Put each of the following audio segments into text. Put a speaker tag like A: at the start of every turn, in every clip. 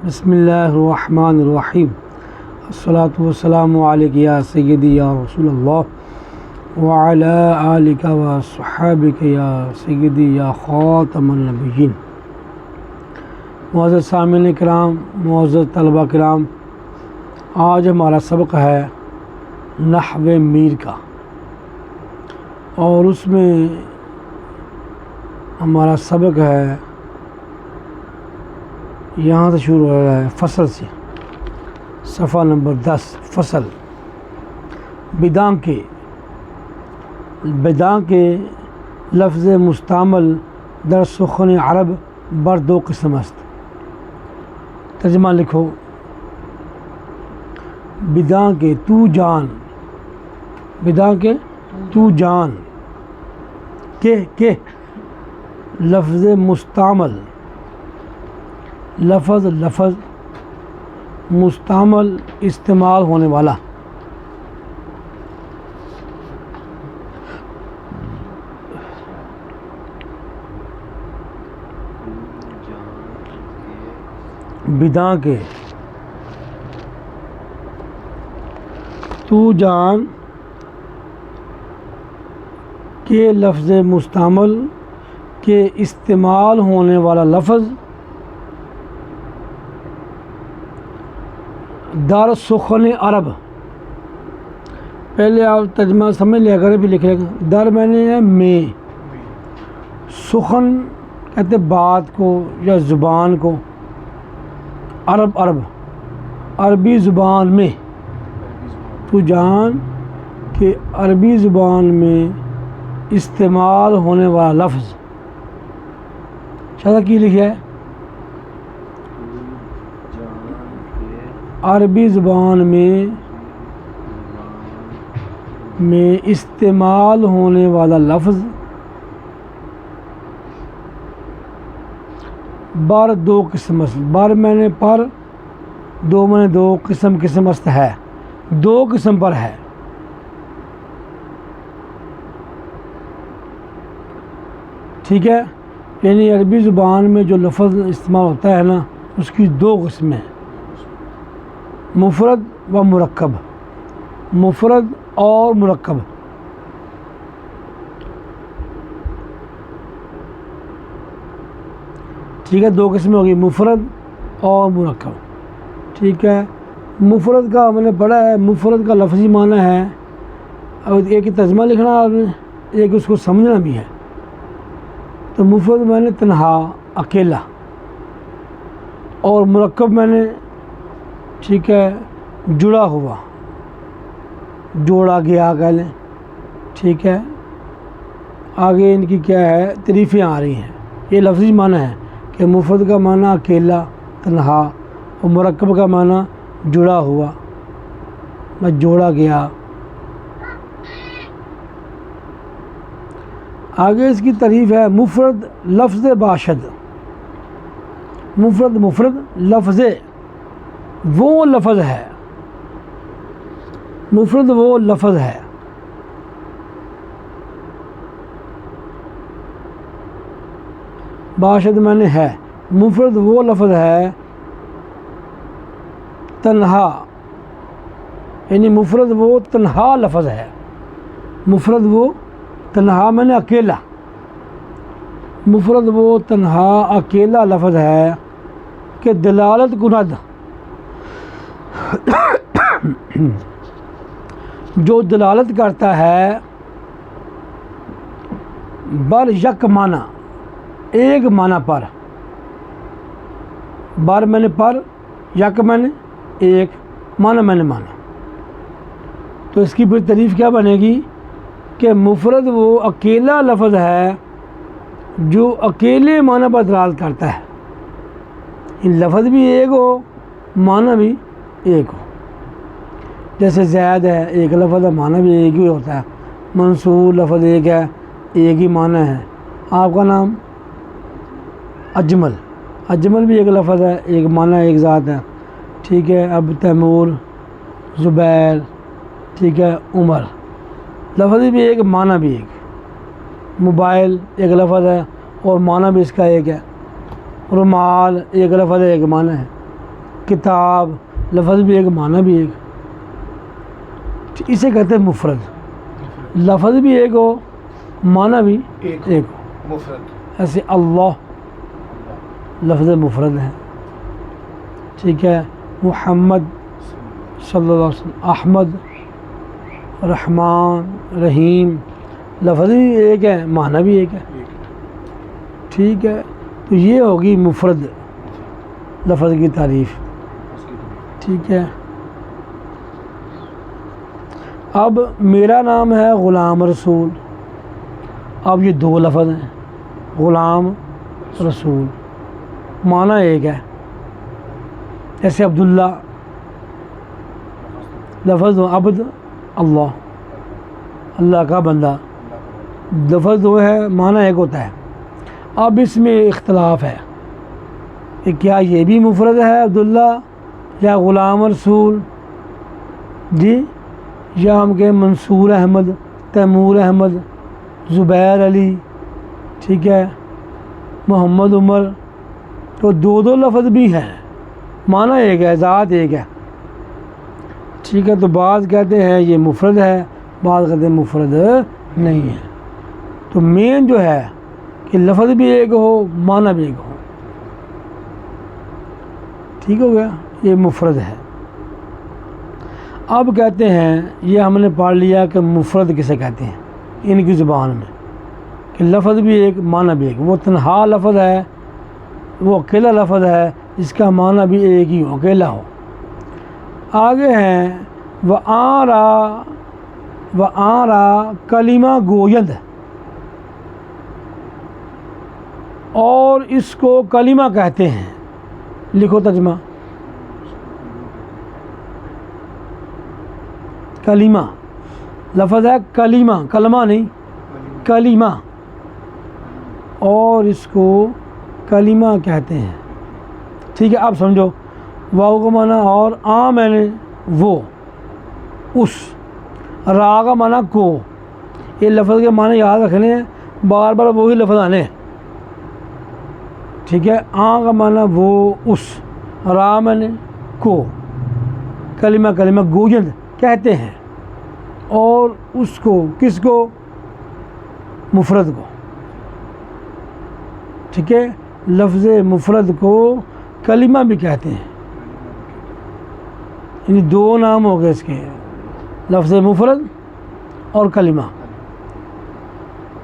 A: بسم اللہ الرحمن الرحیم الصلاۃ والسلام علیک یا سیدی یا رسول اللہ وعلی آلک و صحابک یا سیدی یا خاتم النبیین۔ معزز سامعین کرام، معزز طلبہ کرام، آج ہمارا سبق ہے نحو میر کا، اور اس میں ہمارا سبق ہے، یہاں سے شروع ہو رہا ہے فصل سے، صفحہ نمبر 10۔ فصل بداں کے لفظ مستعمل در سخن عرب بر دو قسم است۔ ترجمہ لکھو۔ بداں کے تو جان، بداں کے تو جان کے لفظ مستعمل، لفظ مستعمل استعمال ہونے والا، بداں کے تو جان کے لفظ مستعمل کے استعمال ہونے والا لفظ در سخن عرب۔ پہلے آپ ترجمہ سمجھ لیا کریں پھر لکھ لیں گا۔ در میں نے میں، سخن کہتے بات کو یا زبان کو، عرب عربی زبان میں، تو جان کہ عربی زبان میں استعمال ہونے والا لفظ، شاید کی لکھا ہے عربی زبان میں استعمال ہونے والا لفظ بر دو قسم است۔ بر میں نے پر، دو میں نے دو، قسم است ہے، دو قسم پر ہے۔ ٹھیک ہے، یعنی عربی زبان میں جو لفظ استعمال ہوتا ہے نا، اس کی دو قسمیں، مفرد و مرکب، مفرد اور مرکب۔ ٹھیک ہے، دو قسمیں ہوگی، مفرد اور مرکب۔ ٹھیک ہے، مفرد کا ہم نے پڑھا ہے، مفرد کا لفظی معنی ہے، اور ایک ترجمہ لکھنا آپ نے، ایک اس کو سمجھنا بھی ہے۔ تو مفرد میں نے تنہا، اکیلا، اور مرکب میں نے، ٹھیک ہے، جڑا ہوا، جوڑا گیا کہہ لیں۔ ٹھیک ہے، آگے ان کی کیا ہے، تعریفیں آ رہی ہیں۔ یہ لفظی معنی ہے کہ مفرد کا معنی اکیلا، تنہا، اور مرکب کا معنی جڑا ہوا، میں جوڑا گیا۔ آگے اس کی تعریف ہے، مفرد لفظ باشد، مفرد لفظ، وہ لفظ ہے، مفرد وہ لفظ ہے، باشد میں نے ہے، مفرد وہ لفظ ہے، تنہا، یعنی مفرد وہ تنہا لفظ ہے، مفرد وہ تنہا میں نے اکیلا، مفرد وہ تنہا اکیلا لفظ ہے کہ دلالت کند، جو دلالت کرتا ہے بر یک معنی، ایک معنی پر، بر میں نے پر، یک میں نے ایک، معنی میں نے معنی۔ تو اس کی پھر تعریف کیا بنے گی کہ مفرد وہ اکیلا لفظ ہے جو اکیلے معنی پر دلالت کرتا ہے، لفظ بھی ایک ہو، معنی بھی ایک ہو۔ جیسے زید ہے، ایک لفظ ہے، معنی بھی ایک ہی ہوتا ہے۔ منصور لفظ ایک ہے، ایک ہی معنی ہے۔ آپ کا نام اجمل بھی ایک لفظ ہے، ایک معنی، ایک ذات ہے۔ ٹھیک ہے، اب تیمور، زبیر، ٹھیک ہے، عمر، لفظ بھی ایک، معنی بھی ایک۔ موبائل ایک لفظ ہے اور معنی بھی اس کا ایک ہے۔ رومال ایک لفظ ہے، ایک معنی ہے۔ کتاب، لفظ بھی ایک معنی بھی ایک، اسے کہتے ہیں مفرد. لفظ بھی ایک ہو، معنی بھی ایک ہو،
B: مفرد.
A: ایسے اللہ لفظ مفرد ہے. ٹھیک ہے. محمد صلی اللہ علیہ وسلم، احمد، رحمان، رحیم، لفظ بھی ایک ہے، معنی بھی ایک ہے. ٹھیک ہے. تو یہ ہوگی مفرد لفظ کی تعریف. ٹھیک ہے. اب میرا نام ہے غلام رسول. اب یہ دو لفظ ہیں، غلام رسول، معنی ایک ہے. جیسے عبداللہ لفظ عبد، اللہ، اللہ کا بندہ، لفظ دو ہے، معنی ایک ہوتا ہے. اب اس میں اختلاف ہے کہ کیا یہ بھی مفرد ہے عبداللہ یا غلام رسول؟ جی، یا ہم کہ منصور احمد، تیمور احمد، زبیر علی، ٹھیک ہے، محمد عمر. تو دو دو لفظ بھی ہیں، معنی ایک ہے، ذات ایک ہے. ٹھیک ہے. تو بعض کہتے ہیں یہ مفرد ہے، بعض کہتے ہیں مفرد نہیں ہے. تو مین جو ہے کہ لفظ بھی ایک ہو، معنی بھی ایک ہو. ٹھیک ہو گیا، یہ مفرد ہے. اب کہتے ہیں یہ ہم نے پڑھ لیا کہ مفرد کسے کہتے ہیں ان کی زبان میں، کہ لفظ بھی ایک، معنی بھی ایک. وہ تنہا لفظ ہے، وہ اکیلا لفظ ہے، اس کا معنی بھی ایک ہی ہو، اکیلا ہو. آگے ہیں وآرا کلمہ گویند، اور اس کو کلمہ کہتے ہیں. لکھو ترجمہ. کلمہ لفظ ہے، کلمہ، کلمہ نہیں، کلمہ، اور اس کو کلمہ کہتے ہیں. ٹھیک ہے. اب سمجھو، واو کا معنی اور، میں نے وہ، اس، را کا معنی کو. یہ لفظ کے معنی یاد رکھنے ہیں، بار بار وہی لفظ آنے ہیں. ٹھیک ہے. کا معنی وہ، اس، را میں نے کو، کلمہ، کلمہ گویند کہتے ہیں. اور اس کو، کس کو؟ مفرد کو. ٹھیک ہے. لفظ مفرد کو کلمہ بھی کہتے ہیں. یعنی دو نام ہو گئے اس کے، لفظ مفرد اور کلمہ.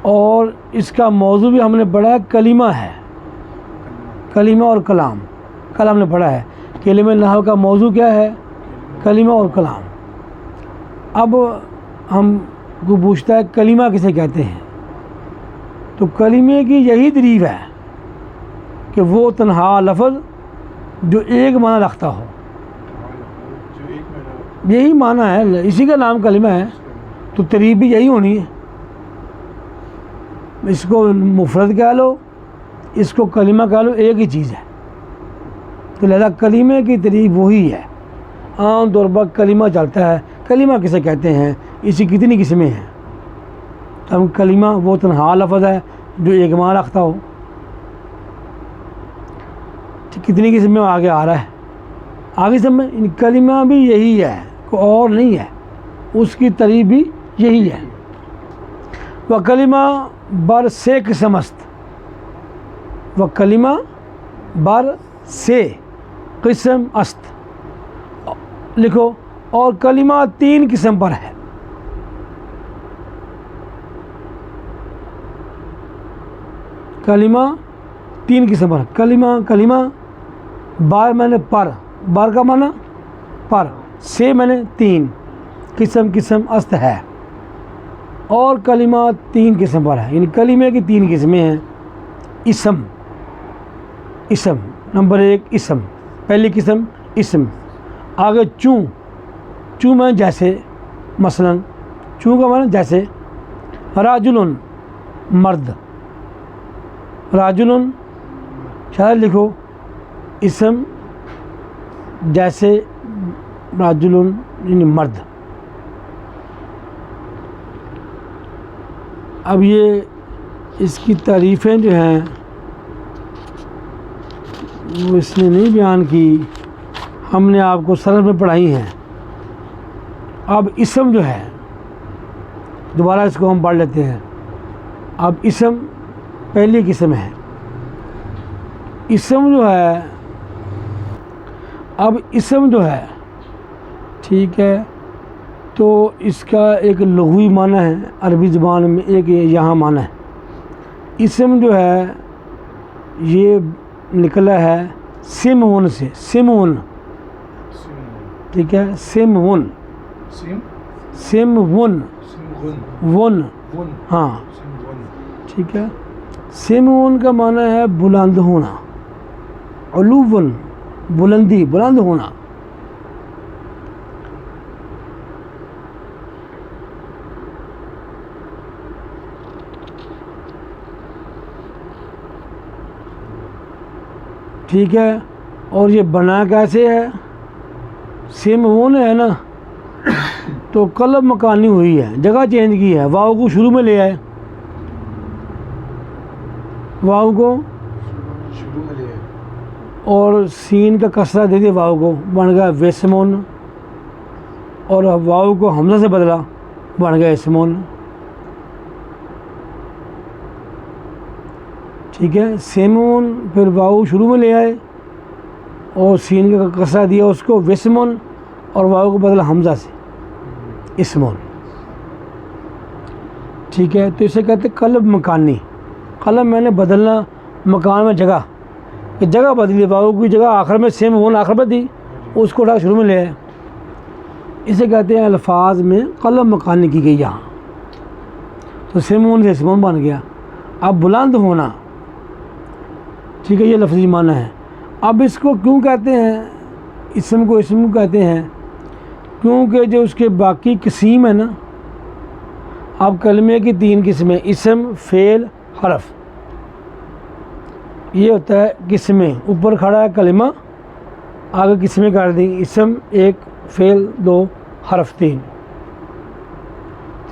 A: اور اس کا موضوع بھی ہم نے پڑھا ہے، کلمہ ہے. کلمہ اور کلام، کل ہم نے پڑھا ہے کہ علم نحو کا موضوع کیا ہے؟ کلمہ اور کلام. اب ہم کو پوچھتا ہے کلمہ کسے کہتے ہیں؟ تو کلمے کی یہی تعریف ہے کہ وہ تنہا لفظ جو ایک معنی رکھتا ہو. یہی معنی ہے، اسی کا نام کلمہ ہے. تو تعریف بھی یہی ہونی ہے. اس کو مفرد کہہ لو، اس کو کلمہ کہہ لو، ایک ہی چیز ہے. تو لہذا کلمے کی تعریف وہی ہے. عام طور پر کلمہ چلتا ہے. کلمہ کسے کہتے ہیں؟ اسی کتنی قسمیں ہیں. تو ہم کلمہ وہ تنہا لفظ ہے جو ایک معنی رکھتا ہو. کتنی قسم میں آگے آ رہا ہے، آگے سب میں. کلمہ بھی یہی ہے، کوئی اور نہیں ہے. اس کی تعریف بھی یہی ہے. وہ کلمہ بر سے قسم است، وہ کلمہ بر سے قسم است. لکھو. اور کلمہ 3 قسم پر ہے. کلمہ 3 قسم پر ہے. کلمہ بار میں نے پر، بار کا معنی پر، سے میں نے 3، قسم است ہے. اور کلمہ 3 قسم پر ہے. یعنی کلمے کی 3 قسمیں ہیں. اسم، نمبر 1 اسم، پہلی قسم اسم. آگے چوں میں جیسے، مثلا چوں کا معنی جیسے. راجلن مرد، راجلن شاید لکھو اسم جیسے راجلن یعنی مرد. اب یہ اس کی تعریفیں جو ہیں وہ اس نے نہیں بیان کی، ہم نے آپ کو صرف میں پڑھائی ہیں. اب اسم جو ہے دوبارہ اس کو ہم پڑھ لیتے ہیں. اب اسم پہلی قسم ہے. اسم جو ہے اب اسم جو ہے ٹھیک ہے تو اس کا ایک لغوی معنی ہے عربی زبان میں، ایک یہاں معنی ہے. اسم جو ہے یہ نکلا ہے سمون سے. سمون ٹھیک ہے، سمون سمون ون ہاں ٹھیک ہے. سمون کا معنی ہے بلند ہونا، علوون بلندی، بلند ہونا. ٹھیک ہے. اور یہ بنا کیسے ہے؟ سمون ہے نا تو قلب مکانی ہوئی ہے، جگہ چینج کی ہے. واؤ کو شروع میں لے آئے، واؤ کو
B: شروع میں لے آئے
A: اور سین کا کسرہ دے دیا، واؤ کو بن گیا ویسمون، اور واؤ کو حمزہ سے بدلا بن گیا اسمون. ٹھیک ہے. سیمون پھر واؤ شروع میں لے آئے اور سین کا کسرہ دیا اس کو ویسمون، اور واؤ کو بدلا حمزہ سے اسمون. ٹھیک ہے. تو اسے کہتے ہیں قلب مکانی. قلب میں نے بدلنا، مکان میں جگہ، کہ جگہ بدلی، واؤ کی جگہ آخر میں سمون آخر میں دی، اس کو اٹھا شروع میں لے آئے. اسے کہتے ہیں الفاظ میں قلب مکانی کی گئی یہاں. تو سمون سے اسمون بن گیا. اب بلند ہونا ٹھیک ہے، یہ لفظی معنی ہے. اب اس کو کیوں کہتے ہیں، اسم کو اسم کہتے ہیں؟ کیونکہ جو اس کے باقی قسیم ہے نا، اب کلمے کی 3 قسمیں، اسم، فعل، حرف. یہ ہوتا ہے قسمیں. اوپر کھڑا ہے کلمہ، آگے قسمیں کر دیں، اسم 1، فعل 2، حرف 3.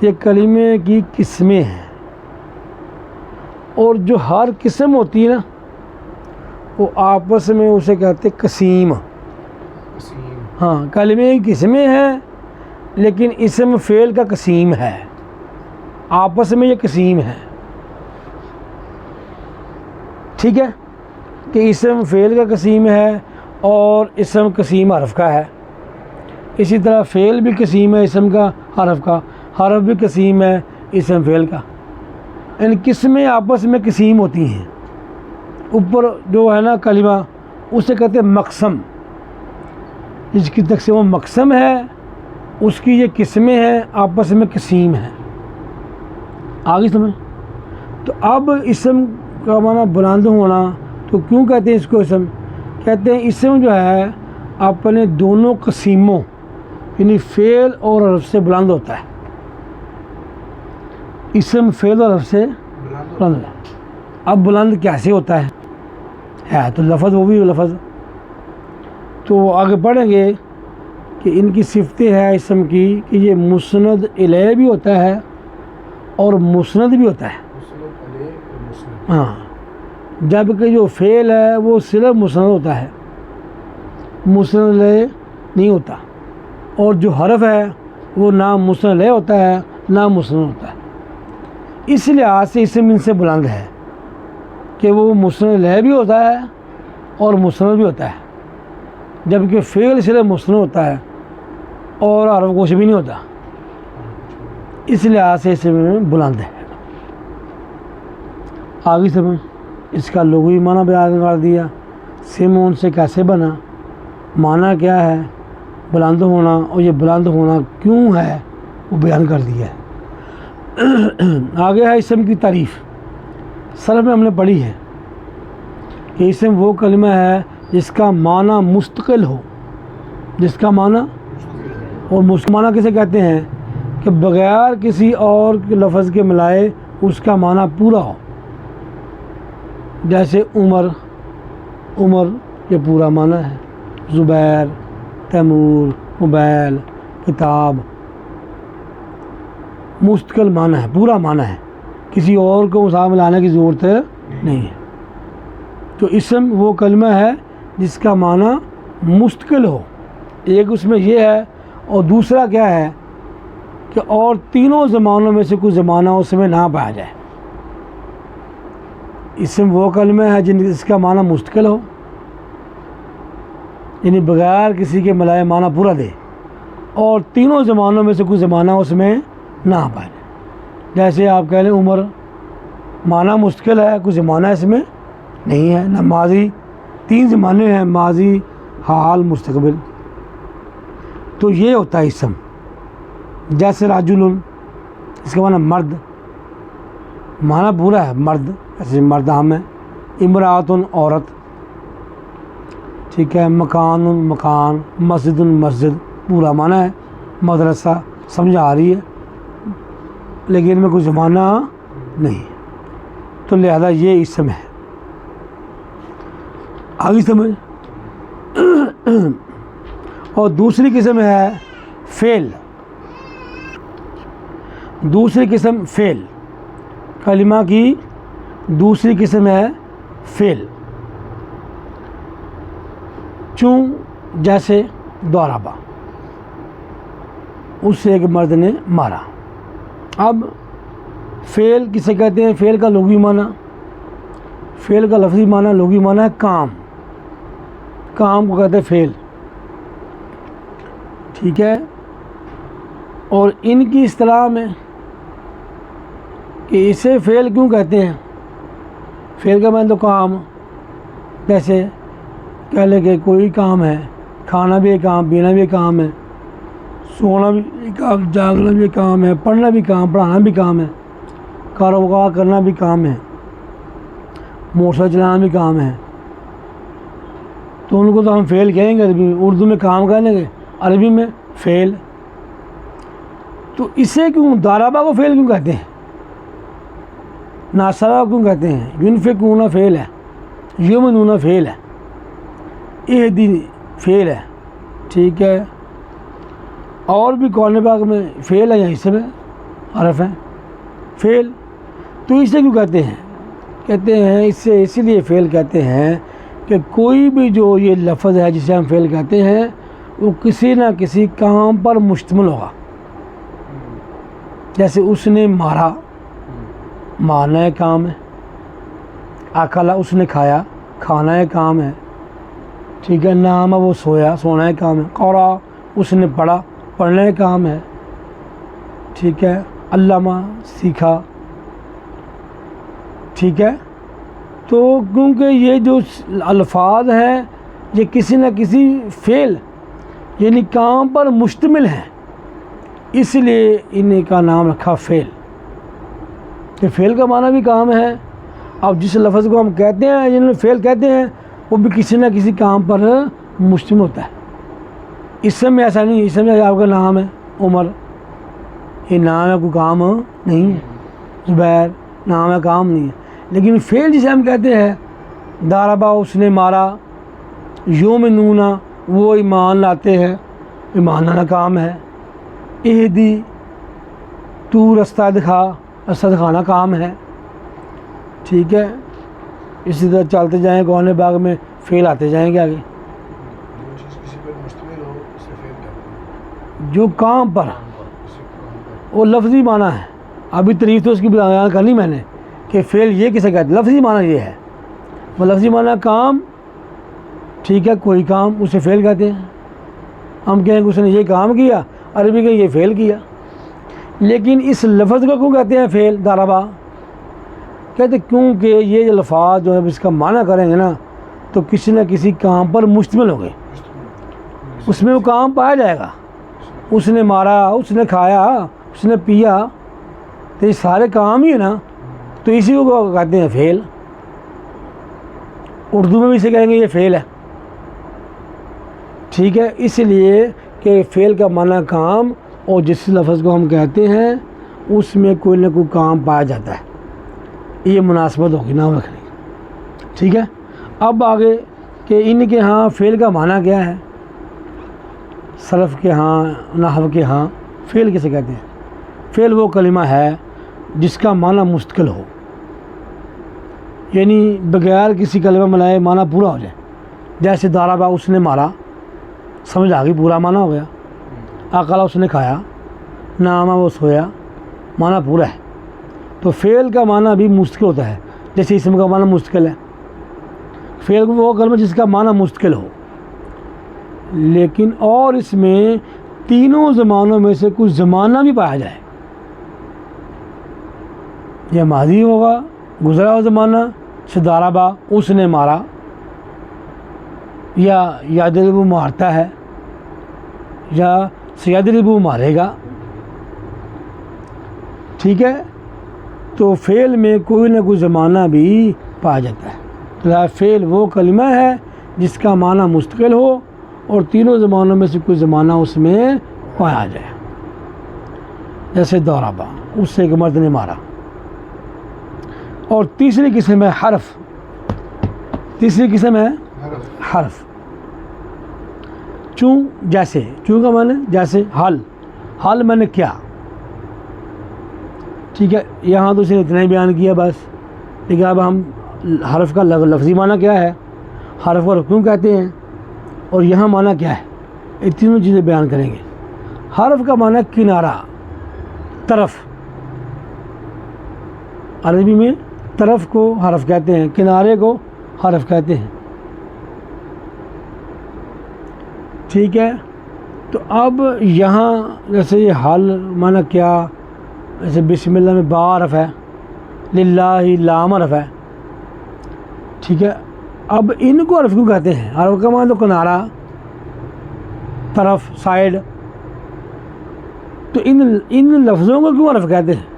A: یہ کلمے کی قسمیں ہیں. اور جو ہر قسم ہوتی ہے نا وہ آپس میں اسے کہتے ہیں قسیم. ہاں، کلمے کی قسمیں ہیں لیکن اسم فعل کا قسیم ہے، آپس میں یہ قسیم ہے. ٹھیک ہے، کہ اسم فعل کا قسیم ہے اور اسم قسیم حرف کا ہے. اسی طرح فعل بھی قسیم ہے اسم کا، حرف کا، حرف بھی قسیم ہے اسم فعل کا. ان قسمیں آپس میں قسیم ہوتی ہیں. اوپر جو ہے نا کلمہ اسے کہتے ہیں مقسم. جس کی تقسیم و مقسم ہے اس کی یہ قسمیں ہیں، آپس میں قسیم ہیں. آگے سمجھ. تو اب اسم کا معنی بلند ہونا، تو کیوں کہتے ہیں اس کو اسم؟ کہتے ہیں اسم جو ہے اپنے دونوں قسیموں یعنی فعل اور حرف سے بلند ہوتا ہے. اسم فعل اور حرف سے بلند ہے. اب بلند کیسے ہوتا ہے تو لفظ، وہ بھی لفظ. تو آگے پڑھیں گے کہ ان کی صفتیں ہیں اسم کی کہ یہ مسند الیہ بھی ہوتا ہے اور مسند بھی ہوتا ہے. ہاں، جبکہ جو فعل ہے وہ صرف مسند ہوتا ہے، مسند الیہ نہیں ہوتا. اور جو حرف ہے وہ نہ مسند الیہ ہوتا ہے نہ مسند ہوتا ہے. اس لحاظ سے اسم ان سے بلند ہے کہ وہ مسند الیہ بھی ہوتا ہے اور مسند بھی ہوتا ہے، جبکہ فعل صرف مسند ہوتا ہے اور حرف کچھ بھی نہیں ہوتا. اس لحاظ سے اسم بلند ہے. آگے سمجھ. اس کا لغوی معنی بیان کر دیا، سمون سے کیسے بنا، معنی کیا ہے بلند ہونا، اور یہ بلند ہونا کیوں ہے وہ بیان کر دیا ہے. آگے ہے اسم کی تعریف. سلف میں ہم نے پڑھی ہے کہ اسم وہ کلمہ ہے جس کا معنی مستقل ہو، جس کا معنی، اور معنی کسے کہتے ہیں کہ بغیر کسی اور لفظ کے ملائے اس کا معنی پورا ہو. جیسے عمر، عمر یہ پورا معنی ہے. زبیر، تیمور، موبائل، کتاب، مستقل معنی ہے، پورا معنی ہے، کسی اور کو ساتھ ملانے کی ضرورت نہیں ہے. تو اسم وہ کلمہ ہے جس کا معنی مستقل ہو. ایک اس میں یہ ہے، اور دوسرا کیا ہے کہ اور تینوں زمانوں میں سے کوئی زمانہ اس میں نہ پایا جائے۔ اسم وہ کلمہ ہے جس کا معنی مستقل ہو، یعنی بغیر کسی کے ملائے معنی پورا دے، اور تینوں زمانوں میں سے کوئی زمانہ اس میں نہ پایا جائے۔ جیسے آپ کہہ لیں عمر، معنی مستقل ہے، کوئی زمانہ اس میں نہیں ہے، نہ ماضی، 3 زمانے ہیں، ماضی، حال، مستقبل۔ تو یہ ہوتا ہے اسم۔ جیسے رجل، اس کا معنی مرد، معنی پورا ہے مرد، ایسے مرد عام ہے۔ امراۃ، عورت، ٹھیک ہے۔ مکان، مکان، مسجد، مسجد، پورا معنی ہے۔ مدرسہ، سمجھ آ رہی ہے، لیکن ان میں کوئی زمانہ نہیں، تو لہذا یہ اسم ہے۔ آگے سمجھ۔ اور دوسری قسم ہے فعل۔ دوسری قسم فعل، کلمہ کی دوسری قسم ہے فعل۔ چون، جیسے ضربہ، اس سے ایک مرد نے مارا۔ اب فعل کسے کہتے ہیں؟ فعل کا لغوی معنی، فعل کا لفظی معنی، لغوی معنی ہے کام، کام کو کہتے ہیں فعل، ٹھیک ہے۔ اور ان کی اصطلاح میں کہ اسے فعل کیوں کہتے ہیں؟ فعل کا معنی تو کام، جیسے کہہ لے کہ کوئی کام ہے، کھانا بھی ایک کام، پینا بھی ایک کام ہے، سونا بھی ایک کام، جاگنا بھی ایک کام ہے، پڑھنا بھی کام، پڑھانا بھی کام ہے، کاروبار کرنا بھی کام ہے، موٹر سائیکل چلانا بھی کام ہے۔ تو ان کو تو ہم فعل کہیں گے، عربی میں، اردو میں کام کہیں گے، عربی میں فعل۔ تو اسے کیوں ضربہ کو فعل کیوں کہتے ہیں؟ ناصرہ کیوں کہتے ہیں؟ ينفقون فعل ہے، یمنون فعل ہے، اہدی فعل ہے، ٹھیک ہے۔ اور بھی قرآن پاک میں فعل ہے، یا اسم ہے، حرف ہے فعل۔ تو اسے کیوں کہتے ہیں؟ کہتے ہیں اسے اسی لیے فعل کہتے ہیں کہ کوئی بھی جو یہ لفظ ہے جسے ہم فعل کہتے ہیں، وہ کسی نہ کسی کام پر مشتمل ہوگا۔ جیسے اس نے مارا، مارنا ایک کام ہے۔ اکلا، اس نے کھایا، کھانا ایک کام ہے، ٹھیک ہے۔ نام، وہ سویا، سونا ایک کام ہے۔ قرأ، اس نے پڑھا، پڑھنا ایک کام ہے، ٹھیک ہے۔ علامہ، سیکھا، ٹھیک ہے۔ تو کیونکہ یہ جو الفاظ ہیں یہ کسی نہ کسی فعل یعنی کام پر مشتمل ہیں، اس لیے انہیں کا نام رکھا فعل۔ کہ فعل کا معنی بھی کام ہے۔ اب جس لفظ کو ہم کہتے ہیں، جنہیں فعل کہتے ہیں، وہ بھی کسی نہ کسی کام پر مشتمل ہوتا ہے۔ اسم میں ایسا نہیں، اسم میں آپ کا نام ہے عمر، یہ نام ہے، کوئی کام نہیں ہے۔ زبیر، نام ہے، کام نہیں ہے۔ لیکن فعل جسے ہم کہتے ہیں، ضربہ، اس نے مارا، یؤمنون، وہ ایمان لاتے ہیں، ایمان لانا کام ہے۔ اہدی، تو رستہ دکھا، رستہ دکھانا کام ہے، ٹھیک ہے۔ اسی طرح چلتے جائیں، قرآن پاک میں فعل آتے جائیں گے آگے۔
B: جو چیز کسی پر مشتمل ہو اسے فعل کہتے ہیں۔
A: جو کام پر،
B: کسی کام پر
A: وہ لفظی معنی ہے۔ ابھی تعریف تو اس کی بیان کرنی میں نے کہ فعل یہ کسے کہتے ہیں، لفظی معنی یہ ہے۔ وہ لفظی معنی کام، ٹھیک ہے، کوئی کام، اسے فعل کہتے ہیں۔ ہم کہیں کہ اس نے یہ کام کیا، عربی کہ یہ فعل کیا۔ لیکن اس لفظ کو کیوں کہتے ہیں فعل؟ ضربہ کہتے کیونکہ یہ الفاظ جو ہے اس کا معنی کریں گے نا تو کسی نہ کسی کام پر مشتمل ہو گئے، اس میں وہ کام پایا جائے گا۔ اس نے مارا، اس نے کھایا، اس نے پیا، تو یہ سارے کام ہی ہے نا، تو اسی کو کہتے ہیں فعل۔ اردو میں بھی اسے کہیں گے یہ فعل ہے، ٹھیک ہے۔ اس لیے کہ فعل کا معنی کام، اور جس لفظ کو ہم کہتے ہیں اس میں کوئی نہ کوئی کام پایا جاتا ہے، یہ مناسبت ہوگی نام رکھنے کی، ٹھیک ہے۔ اب آگے کہ ان کے ہاں فعل کا معنی کیا ہے؟ صرف کے ہاں، نحو کے ہاں فعل کسے کہتے ہیں؟ فعل وہ کلمہ ہے جس کا معنی مستقل ہو، یعنی بغیر کسی کلمہ ملائے معنی پورا ہو جائے۔ جیسے ضربہ، اس نے مارا، سمجھ آ گئی، پورا معنی ہو گیا. اکلا اس نے کھایا، ناما وہ سویا، معنی پورا ہے. تو فعل کا معنی بھی مستقل ہوتا ہے، جیسے اسم کا معنی مستقل ہے. فعل کو وہ کلمہ جس کا معنی مستقل ہو، لیکن اور اس میں تینوں زمانوں میں سے کچھ زمانہ بھی پایا جائے. یہ ماضی ہوگا، گزرا ہوا زمانہ، ضربا اس نے مارا، یا یضرب مارتا ہے، یا سیضرب مارے گا. ٹھیک ہے، تو فعل میں کوئی نہ کوئی زمانہ بھی پایا جاتا ہے. تو فعل وہ کلمہ ہے جس کا معنی مستقل ہو اور تینوں زمانوں میں سے کوئی زمانہ اس میں پایا جائے. جیسے ضربا، اس سے ایک مرد نے مارا. اور تیسری قسم ہے حرف. تیسری قسم ہے حرف. چوں، جیسے. چوں کا معنی جیسے. حل، حل میں نے کیا. ٹھیک ہے، یہاں تو اس نے اتنا ہی بیان کیا بس. لیکن اب ہم حرف کا لفظی معنی کیا ہے، حرف کو کیوں کہتے ہیں، اور یہاں معنی کیا ہے، یہ تینوں چیزیں بیان کریں گے. حرف کا معنی کنارہ، طرف. عربی میں طرف کو حرف کہتے ہیں، کنارے کو حرف کہتے ہیں. ٹھیک ہے، تو اب یہاں جیسے یہ حل معنی کیا، جیسے بسم اللہ میں با حرف ہے، للہ لام حرف ہے. ٹھیک ہے، اب ان کو حرف کیوں کہتے ہیں؟ حرف کا معنی تو کنارہ، طرف، سائڈ. تو ان لفظوں کو کیوں حرف کہتے ہیں؟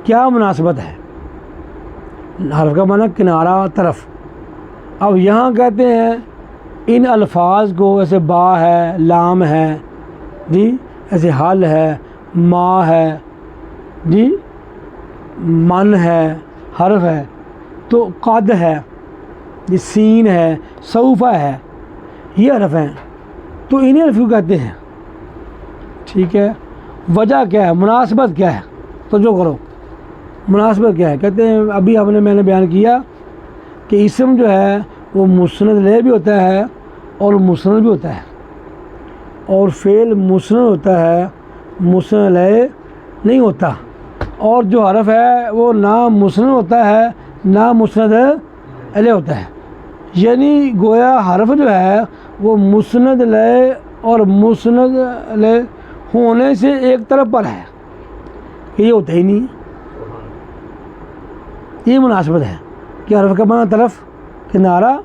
A: کیا مناسبت ہے؟ حرف کا معنی کنارہ، طرف. اب یہاں کہتے ہیں ان الفاظ کو، ایسے با ہے، لام ہے جی، ایسے حل ہے، ما ہے جی، من ہے، حرف ہے، تو قد ہے جی، سین ہے، سوفہ ہے، یہ حرف ہیں. تو انہیں حرف کیوں کہتے ہیں؟ ٹھیک ہے، وجہ کیا ہے، مناسبت کیا ہے؟ تو جو کرو، مناسبت کیا ہے؟ کہتے ہیں ابھی میں نے بیان کیا کہ اسم جو ہے وہ مسند لے بھی ہوتا ہے اور مسند بھی ہوتا ہے، اور فعل مسند ہوتا ہے، مسند لے نہیں ہوتا. اور جو حرف ہے وہ نہ مسند ہوتا ہے نہ مسند لے ہوتا ہے. یعنی گویا حرف جو ہے وہ مسند لے اور مسند لے ہونے سے ایک طرف پر ہے، یہ ہوتا ہی نہیں. یہ مناسبت ہے کہ حرف کا معنی طرف، کنارہ.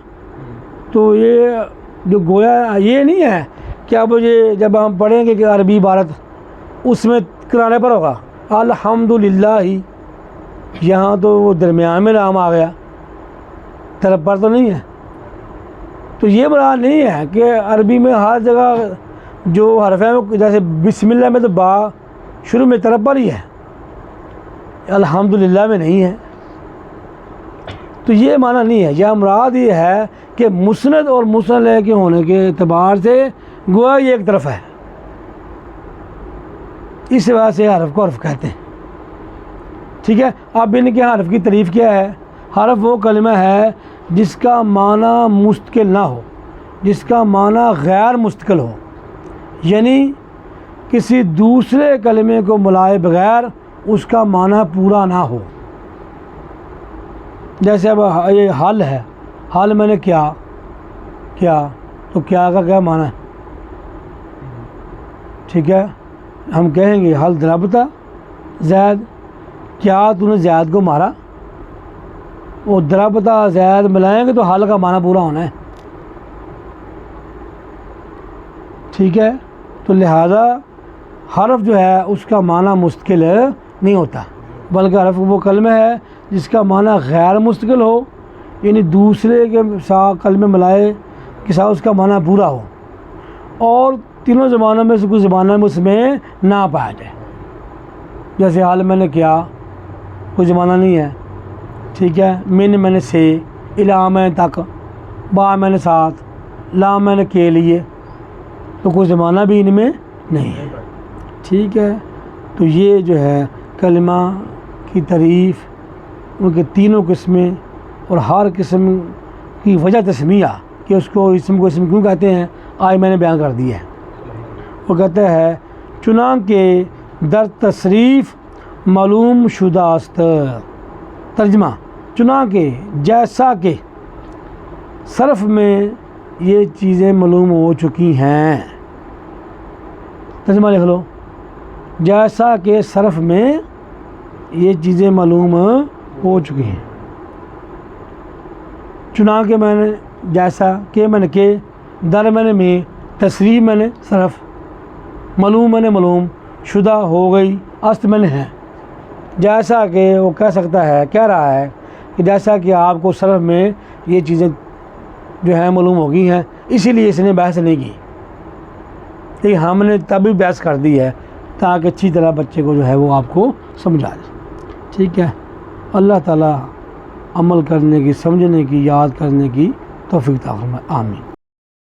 A: تو یہ جو گویا یہ نہیں ہے کہ اب یہ جب ہم پڑھیں گے کہ عربی عبارت اس میں کنارے پر ہوگا الحمدللہ ہی، یہاں تو وہ درمیان میں نام آ گیا، طرف پر تو نہیں ہے. تو یہ مراد نہیں ہے کہ عربی میں ہر جگہ جو حرف ہیں، جیسے بسم اللہ میں تو با شروع میں طرف پر ہی ہے، الحمدللہ میں نہیں ہے. تو یہ معنی نہیں ہے. یہ مراد یہ ہے کہ مسند اور مسند لے کے ہونے کے اعتبار سے گویا یہ ایک طرف ہے، اس وجہ سے حرف کو حرف کہتے ہیں. ٹھیک ہے، اب ان کے حرف کی تعریف کیا ہے؟ حرف وہ کلمہ ہے جس کا معنی مستقل نہ ہو، جس کا معنی غیر مستقل ہو، یعنی کسی دوسرے کلمے کو ملائے بغیر اس کا معنی پورا نہ ہو. جیسے اب یہ حل ہے، حل میں نے کیا، تو کیا کا کیا معنی ہے؟ ٹھیک ہے، ہم کہیں گے حل ضربتا زید، کیا تو نے زید کو مارا. وہ ضربتا زید ملائیں گے تو حل کا معنی پورا ہونا ہے. ٹھیک ہے، تو لہذا حرف جو ہے اس کا معنی مستقل نہیں ہوتا، بلکہ حرف وہ کلمہ ہے جس کا معنی غیر مستقل ہو، یعنی دوسرے کے ساتھ کلمے ملائے کے ساتھ اس کا معنی پورا ہو، اور تینوں زبانوں میں سے کچھ زبانوں میں اس میں نہ پایا جائے. جیسے حال میں نے کیا، کوئی زمانہ نہیں ہے. ٹھیک ہے، میں نے سے، الا میں تک، با میں نے ساتھ، لا میں نے کے لیے، تو کوئی زمانہ بھی ان میں نہیں ہے. ٹھیک ہے، تو یہ جو ہے کلمہ کی تعریف، ان کے تینوں قسمیں، اور ہر قسم کی وجہ تسمیہ کہ اس کو اسم کو اسم کیوں کہتے ہیں، آج میں نے بیان کر دیا ہے۔ وہ کہتے ہیں چنانکہ در تصریف معلوم شدہ است، ترجمہ چنانکہ جیسا کہ صرف میں یہ چیزیں معلوم ہو چکی ہیں، ترجمہ لکھ لو، جیسا کہ صرف میں یہ چیزیں معلوم ہو چکی ہیں۔ چنانکہ میں نے جیسا، کہ میں نے کہ، در میں نے میں، تصریف میں نے صرف، معلوم میں نے معلوم، شدہ ہو گئی، است میں نے ہے۔ جیسا کہ وہ کہہ سکتا ہے، کہہ رہا ہے کہ جیسا کہ آپ کو صرف میں یہ چیزیں جو ہیں معلوم ہو گئی ہیں، اسی لیے اس نے بحث نہیں کی، لیکن ہم نے تبھی بحث کر دی ہے تاکہ اچھی طرح بچے کو جو ہے وہ آپ کو سمجھا دے۔ ٹھیک ہے، اللہ تعالیٰ عمل کرنے کی، سمجھنے کی، یاد کرنے کی توفیق عطا فرمائے، آمین۔